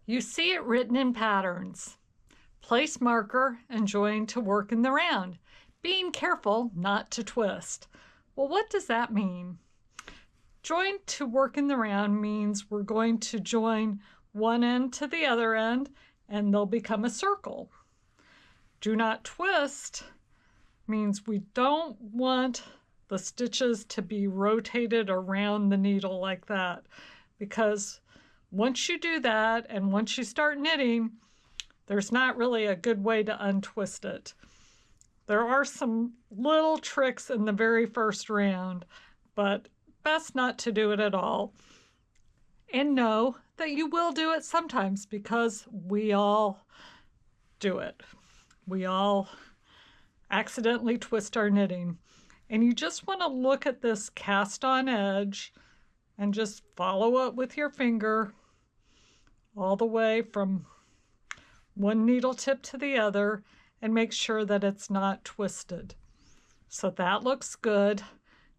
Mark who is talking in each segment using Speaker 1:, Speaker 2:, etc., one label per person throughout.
Speaker 1: You see it written in patterns. Place marker and join to work in the round, being careful not to twist. Well, what does that mean? Join to work in the round means we're going to join one end to the other end and they'll become a circle. Do not twist means we don't want the stitches to be rotated around the needle like that, because once you do that and once you start knitting, there's not really a good way to untwist it. There are some little tricks in the very first round, but best not to do it at all. And know that you will do it sometimes, because we all do it. We all accidentally twist our knitting. And you just want to look at this cast on edge and just follow it with your finger all the way from one needle tip to the other and make sure that it's not twisted. So that looks good.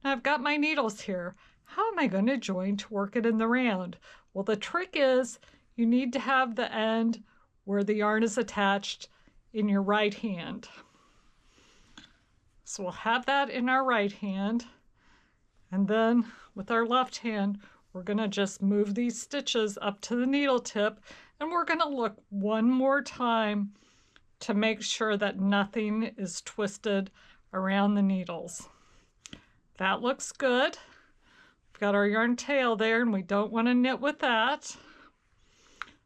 Speaker 1: Now I've got my needles here. How am I going to join to work it in the round? Well, the trick is you need to have the end where the yarn is attached in your right hand. So we'll have that in our right hand, and then with our left hand we're going to just move these stitches up to the needle tip, and we're going to look one more time to make sure that nothing is twisted around the needles. That looks good. We've got our yarn tail there and we don't want to knit with that.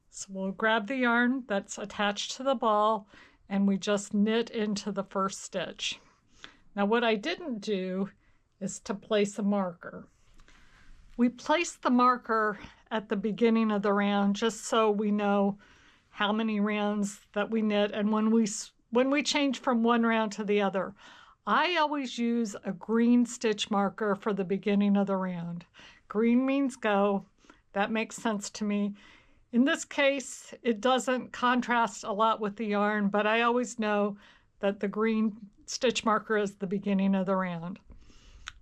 Speaker 1: So we'll grab the yarn that's attached to the ball and we just knit into the first stitch. Now what I didn't do is to place a marker. We place the marker at the beginning of the round just so we know how many rounds that we knit and when we change from one round to the other. I always use a green stitch marker for the beginning of the round. Green means go. That makes sense to me. In this case, it doesn't contrast a lot with the yarn, but I always know that the green stitch marker is the beginning of the round.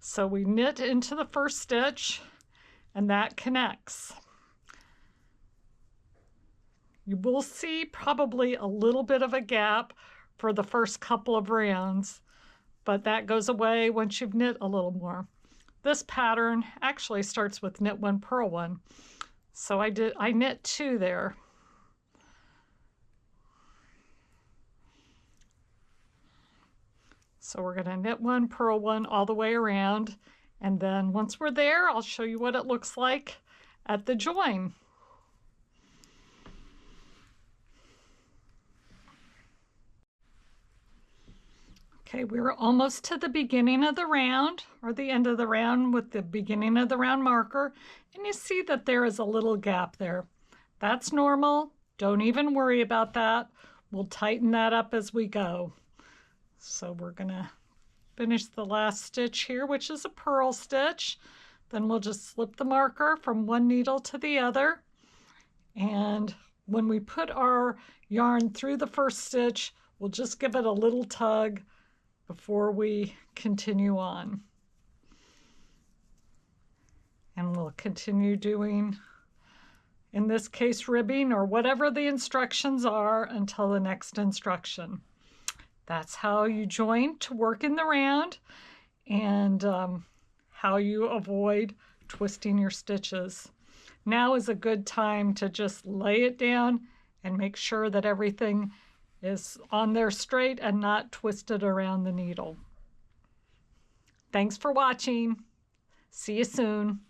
Speaker 1: So we knit into the first stitch and that connects. You will see probably a little bit of a gap for the first couple of rounds, but that goes away once you've knit a little more. This pattern actually starts with knit one, purl one. So I knit two there. So we're going to knit one, purl one all the way around. And then once we're there, I'll show you what it looks like at the join. Okay, we're almost to the beginning of the round, or the end of the round with the beginning of the round marker. And you see that there is a little gap there. That's normal. Don't even worry about that. We'll tighten that up as we go. So we're going to finish the last stitch here, which is a purl stitch. Then we'll just slip the marker from one needle to the other. And when we put our yarn through the first stitch, we'll just give it a little tug before we continue on. And we'll continue doing, in this case, ribbing or whatever the instructions are until the next instruction. That's how you join to work in the round and how you avoid twisting your stitches. Now is a good time to just lay it down and make sure that everything is on there straight and not twisted around the needle. Thanks for watching. See you soon.